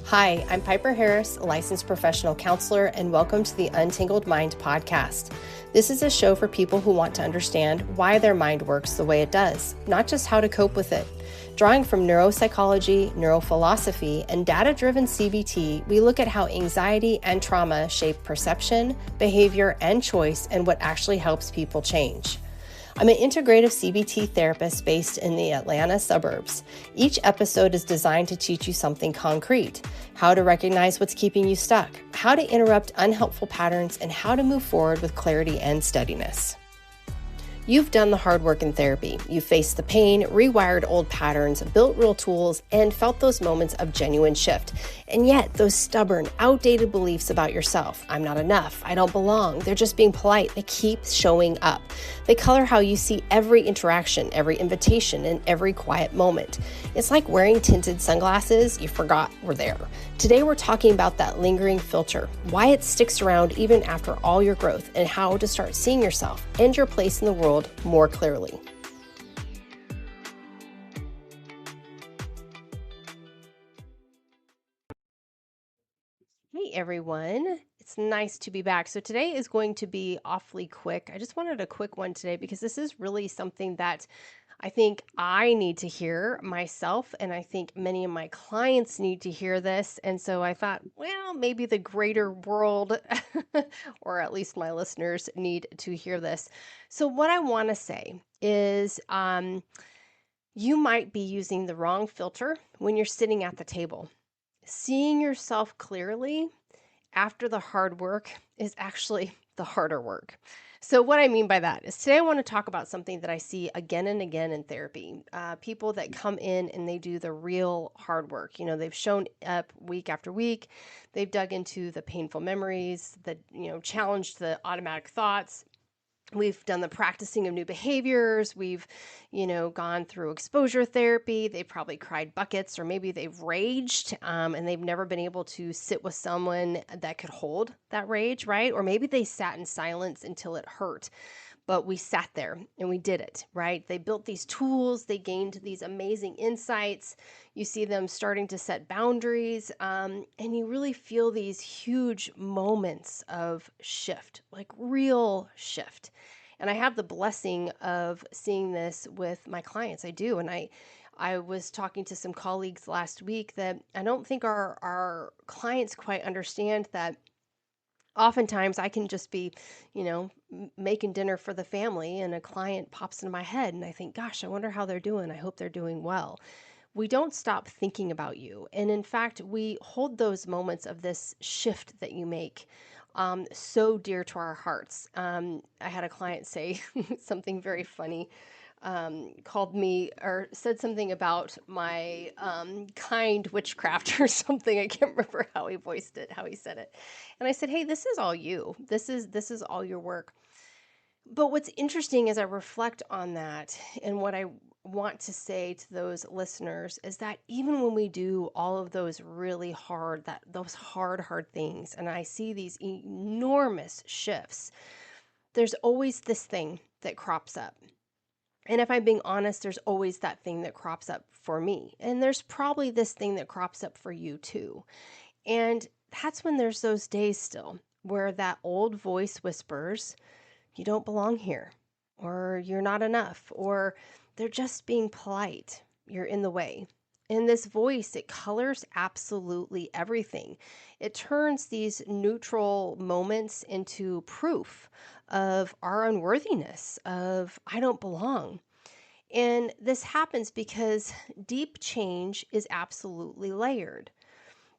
Hi, I'm Piper Harris, a licensed professional counselor, and welcome to the Untangled Mind podcast. This is a show for people who want to understand why their mind works the way it does, not just how to cope with it. Drawing from neuropsychology, neurophilosophy, and data-driven CBT, we look at how anxiety and trauma shape perception, behavior, and choice, and what actually helps people change. I'm an integrative CBT therapist based in the Atlanta suburbs. Each episode is designed to teach you something concrete: how to recognize what's keeping you stuck, how to interrupt unhelpful patterns, and how to move forward with clarity and steadiness. You've done the hard work in therapy. You've faced the pain, rewired old patterns, built real tools, and felt those moments of genuine shift. And yet, those stubborn, outdated beliefs about yourself, I'm not enough, I don't belong, they're just being polite, they keep showing up. They color how you see every interaction, every invitation, and every quiet moment. It's like wearing tinted sunglasses you forgot were there. Today, we're talking about that lingering filter, why it sticks around even after all your growth, and how to start seeing yourself and your place in the world more clearly. Hey everyone, it's nice to be back. So today is going to be awfully quick. I just wanted a quick one today because this is really something that I think I need to hear myself, and I think many of my clients need to hear this. And so I thought, well, maybe the greater world, or at least my listeners, need to hear this. So what I want to say is, you might be using the wrong filter when you're sitting at the table. Seeing yourself clearly after the hard work is actually the harder work. So what I mean by that is today I want to talk about something that I see again and again in therapy. People that come in and they do the real hard work. You know, they've shown up week after week. They've dug into the painful memories, that, challenged the automatic thoughts. We've done the practicing of new behaviors. We've, gone through exposure therapy. They probably cried buckets, or maybe they've raged, and they've never been able to sit with someone that could hold that rage, right? Or maybe they sat in silence until it hurt. But we sat there and we did it, right? They built these tools, they gained these amazing insights. You see them starting to set boundaries, and you really feel these huge moments of shift, like real shift. And I have the blessing of seeing this with my clients. I do. And I was talking to some colleagues last week that I don't think our clients quite understand that oftentimes I can just be, making dinner for the family and a client pops into my head and I think, gosh, I wonder how they're doing. I hope they're doing well. We don't stop thinking about you. And in fact, we hold those moments of this shift that you make so dear to our hearts. I had a client say something very funny, called me or said something about my kind witchcraft or something. I can't remember how he voiced it, how he said it. And I said, "Hey, this is all you. This is all your work." But what's interesting as I reflect on that, and what I want to say to those listeners is that even when we do all of those really hard, those hard things, and I see these enormous shifts, there's always this thing that crops up. And if I'm being honest, there's always that thing that crops up for me. And there's probably this thing that crops up for you too. And that's when there's those days still where that old voice whispers, you don't belong here, or you're not enough, or they're just being polite, you're in the way. And this voice, it colors absolutely everything. It turns these neutral moments into proof of our unworthiness, of I don't belong. And this happens because deep change is absolutely layered.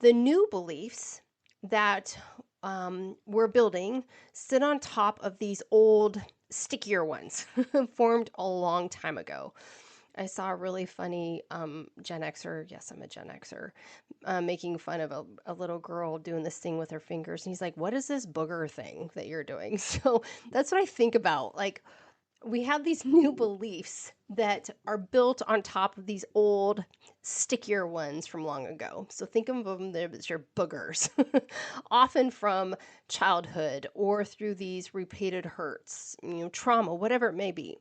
The new beliefs that we're building sit on top of these old, stickier ones formed a long time ago. I saw a really funny Gen Xer, yes, I'm a Gen Xer, making fun of a little girl doing this thing with her fingers. And he's like, what is this booger thing that you're doing? So that's what I think about. Like, we have these new beliefs that are built on top of these old, stickier ones from long ago. So think of them as your boogers, often from childhood or through these repeated hurts, trauma, whatever it may be.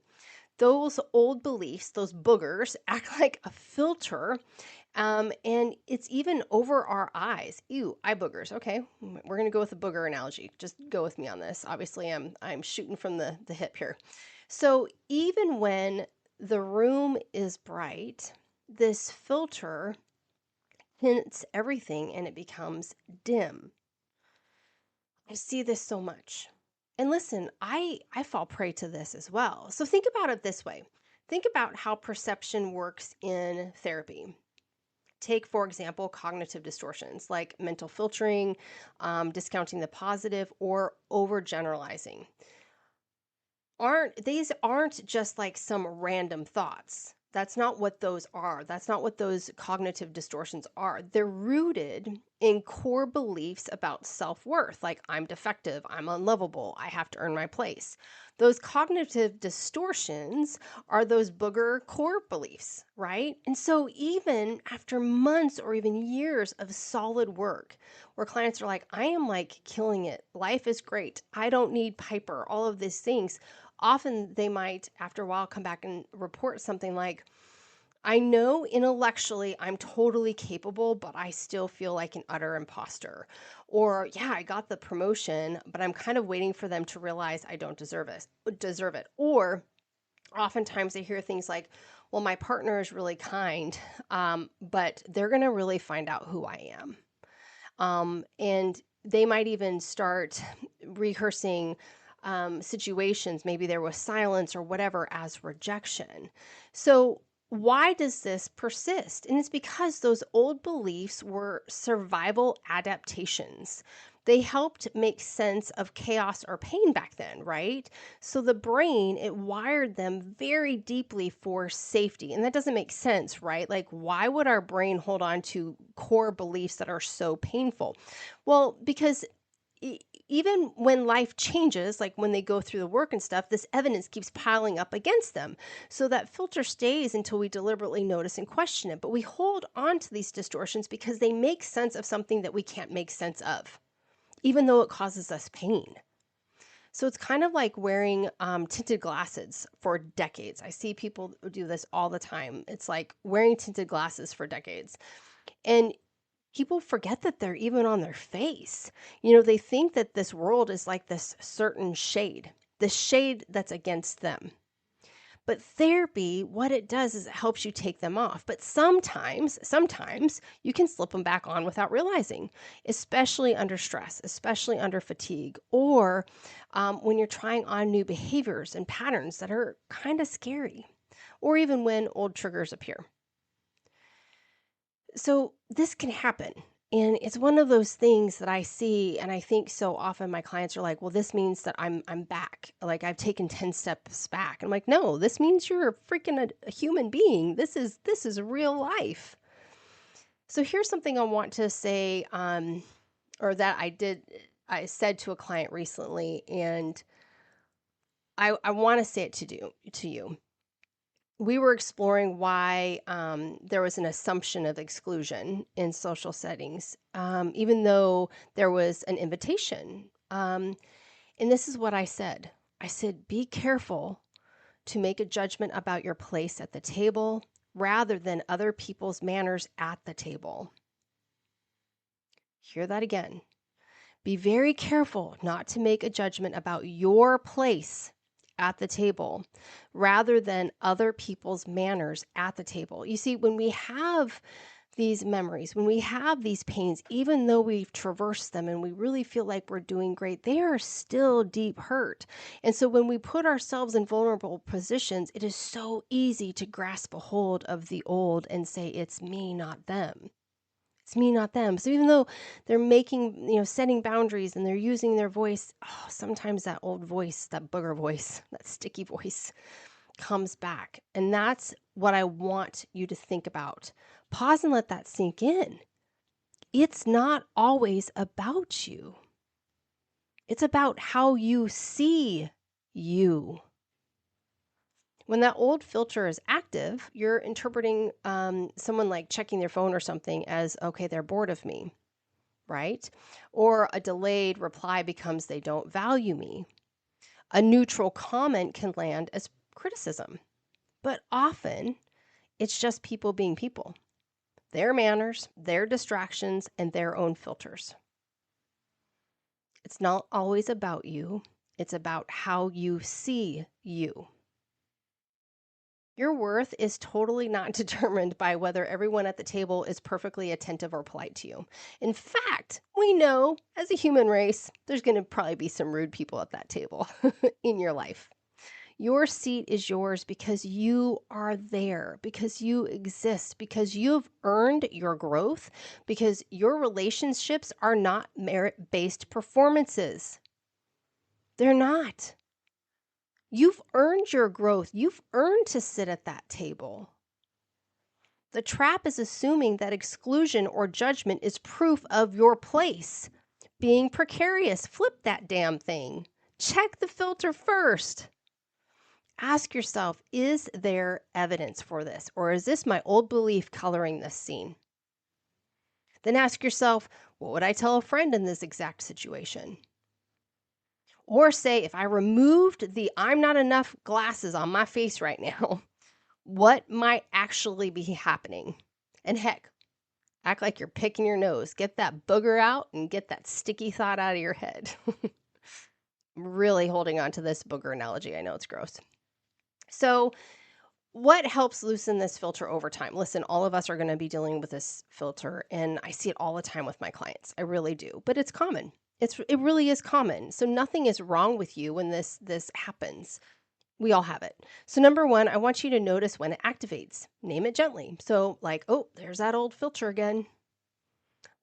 those old beliefs, those boogers, act like a filter. And it's even over our eyes. Ew, eye boogers. Okay, we're gonna go with the booger analogy. Just go with me on this. Obviously, I'm shooting from the hip here. So even when the room is bright, this filter tints everything and it becomes dim. I see this so much. And listen, I fall prey to this as well. So think about it this way. Think about how perception works in therapy. Take, for example, cognitive distortions like mental filtering, discounting the positive, or overgeneralizing. These aren't just like some random thoughts. That's not what those are. That's not what those cognitive distortions are. They're rooted in core beliefs about self-worth, like I'm defective, I'm unlovable, I have to earn my place. Those cognitive distortions are those booger core beliefs, right? And so even after months or even years of solid work, where clients are like, I am like killing it, life is great, I don't need Piper, all of these things, often they might, after a while, come back and report something like, I know intellectually I'm totally capable, but I still feel like an utter imposter. Or, yeah, I got the promotion, but I'm kind of waiting for them to realize I don't deserve it. Or oftentimes I hear things like, well, my partner is really kind, but they're going to really find out who I am. And they might even start rehearsing situations, maybe there was silence or whatever, as rejection. So, why does this persist? And it's because those old beliefs were survival adaptations. They helped make sense of chaos or pain back then, right? So the brain, it wired them very deeply for safety. And that doesn't make sense, right? Like, why would our brain hold on to core beliefs that are so painful? Well, because even when life changes, like when they go through the work and stuff, this evidence keeps piling up against them. So that filter stays until we deliberately notice and question it. But we hold on to these distortions because they make sense of something that we can't make sense of, even though it causes us pain. So it's kind of like wearing tinted glasses for decades. I see people do this all the time. It's like wearing tinted glasses for decades. And people forget that they're even on their face. They think that this world is like this certain shade, the shade that's against them. But therapy, what it does is it helps you take them off. But sometimes you can slip them back on without realizing, especially under stress, especially under fatigue, or when you're trying on new behaviors and patterns that are kind of scary, or even when old triggers appear. So this can happen. And it's one of those things that I see, and I think so often my clients are like, well, this means that I'm back. Like I've taken 10 steps back. I'm like, no, this means you're a human being. This is real life. So here's something I want to say, or that I said to a client recently, and I want to say it to you. We were exploring why there was an assumption of exclusion in social settings, even though there was an invitation. And this is what I said. I said, be careful to make a judgment about your place at the table rather than other people's manners at the table. Hear that again. Be very careful not to make a judgment about your place at the table rather than other people's manners at the table. You see, when we have these memories, when we have these pains, even though we've traversed them and we really feel like we're doing great, they are still deep hurt. And so when we put ourselves in vulnerable positions, it is so easy to grasp a hold of the old and say, it's me, not them. It's me, not them. So even though they're making, setting boundaries and they're using their voice, sometimes that old voice, that booger voice, that sticky voice comes back. And that's what I want you to think about. Pause and let that sink in. It's not always about you. It's about how you see you. When that old filter is active, you're interpreting someone like checking their phone or something as, okay, they're bored of me, right? Or a delayed reply becomes they don't value me. A neutral comment can land as criticism. But often it's just people being people, their manners, their distractions, and their own filters. It's not always about you, it's about how you see you. Your worth is totally not determined by whether everyone at the table is perfectly attentive or polite to you. In fact, we know as a human race, there's going to probably be some rude people at that table in your life. Your seat is yours because you are there, because you exist, because you've earned your growth, because your relationships are not merit based performances. They're not. You've earned your growth. You've earned to sit at that table. The trap is assuming that exclusion or judgment is proof of your place. Being precarious, flip that damn thing. Check the filter first. Ask yourself, is there evidence for this? Or is this my old belief coloring this scene? Then ask yourself, what would I tell a friend in this exact situation? Or say, if I removed the I'm not enough glasses on my face right now, what might actually be happening? And heck, act like you're picking your nose. Get that booger out and get that sticky thought out of your head. I'm really holding on to this booger analogy. I know it's gross. So, what helps loosen this filter over time? Listen, all of us are going to be dealing with this filter, and I see it all the time with my clients. I really do, but it's common. It really is common. So nothing is wrong with you when this happens. We all have it. So number one, I want you to notice when it activates. Name it gently. So like, oh, there's that old filter again.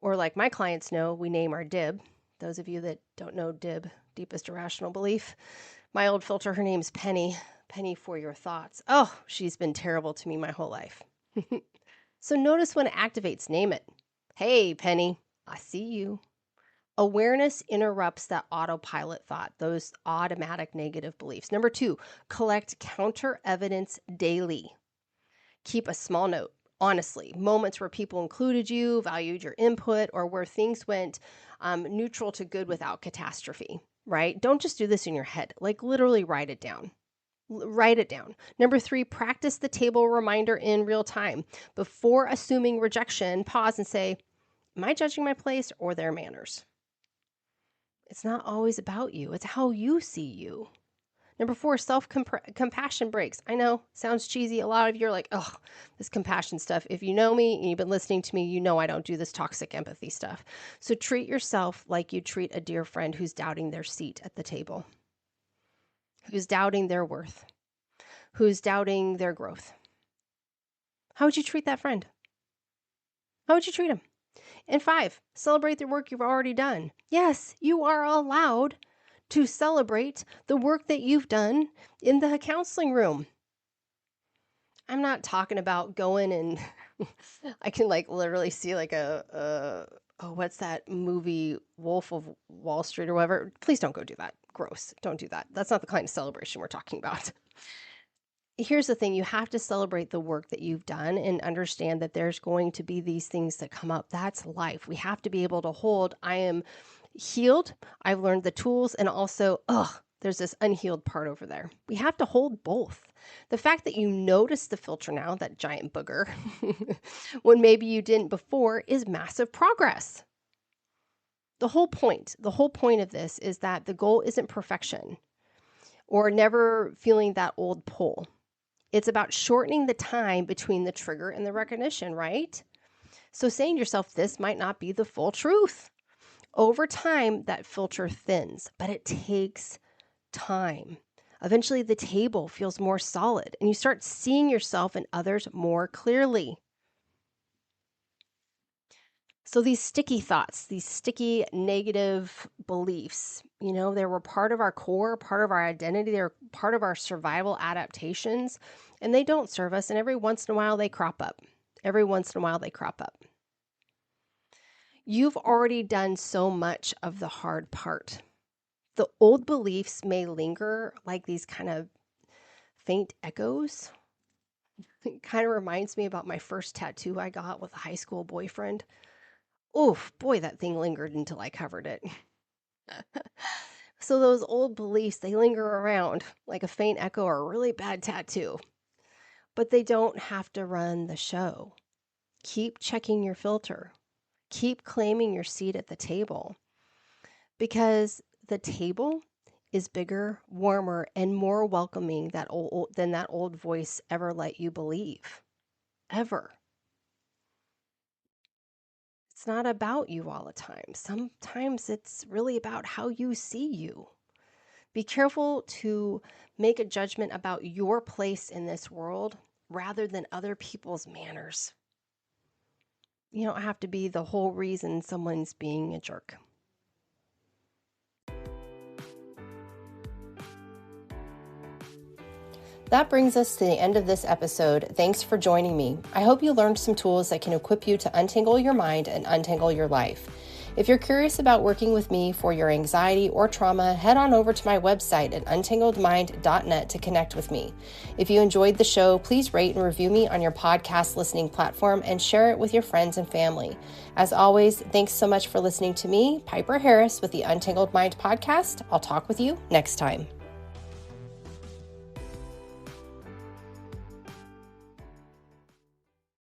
Or like my clients know, we name our dib. Those of you that don't know dib, deepest irrational belief, my old filter, her name's Penny. Penny for your thoughts. Oh, she's been terrible to me my whole life. So notice when it activates, name it. Hey, Penny, I see you. Awareness interrupts that autopilot thought, those automatic negative beliefs. Number two, collect counter evidence daily. Keep a small note, honestly, moments where people included you, valued your input, or where things went neutral to good without catastrophe, right? Don't just do this in your head, like literally write it down. Write it down. Number three, practice the table reminder in real time. Before assuming rejection, pause and say, am I judging my place or their manners? It's not always about you. It's how you see you. Number four, self-compassion breaks. I know, sounds cheesy. A lot of you are like, oh, this compassion stuff. If you know me and you've been listening to me, you know I don't do this toxic empathy stuff. So treat yourself like you treat a dear friend who's doubting their seat at the table, who's doubting their worth, who's doubting their growth. How would you treat that friend? How would you treat him? And five, celebrate the work you've already done. Yes, you are allowed to celebrate the work that you've done in the counseling room. I'm not talking about going and I can like literally see like oh, what's that movie, Wolf of Wall Street or whatever. Please don't go do that. Gross. Don't do that. That's not the kind of celebration we're talking about. Here's the thing, you have to celebrate the work that you've done and understand that there's going to be these things that come up. That's life. We have to be able to hold, I am healed, I've learned the tools, and also, there's this unhealed part over there. We have to hold both. The fact that you notice the filter now, that giant booger, when maybe you didn't before, is massive progress. The whole point of this is that the goal isn't perfection or never feeling that old pull. It's about shortening the time between the trigger and the recognition, right? So saying to yourself, this might not be the full truth. Over time, that filter thins, but it takes time. Eventually, the table feels more solid and you start seeing yourself and others more clearly. So these sticky thoughts, these sticky negative beliefs, they were part of our core, part of our identity. They're part of our survival adaptations, and they don't serve us. And every once in a while, they crop up. You've already done so much of the hard part. The old beliefs may linger like these kind of faint echoes. It kind of reminds me about my first tattoo I got with a high school boyfriend. Oof, boy, that thing lingered until I covered it. So those old beliefs, they linger around like a faint echo or a really bad tattoo. but they don't have to run the show. Keep checking your filter. Keep claiming your seat at the table, because the table is bigger, warmer, and more welcoming than that old voice ever let you believe. Ever. It's not about you all the time. Sometimes it's really about how you see you. Be careful to make a judgment about your place in this world rather than other people's manners. You don't have to be the whole reason someone's being a jerk. That brings us to the end of this episode. Thanks for joining me. I hope you learned some tools that can equip you to untangle your mind and untangle your life. If you're curious about working with me for your anxiety or trauma, head on over to my website at untangledmind.net to connect with me. If you enjoyed the show, please rate and review me on your podcast listening platform and share it with your friends and family. As always, thanks so much for listening to me, Piper Harris, with the Untangled Mind podcast. I'll talk with you next time.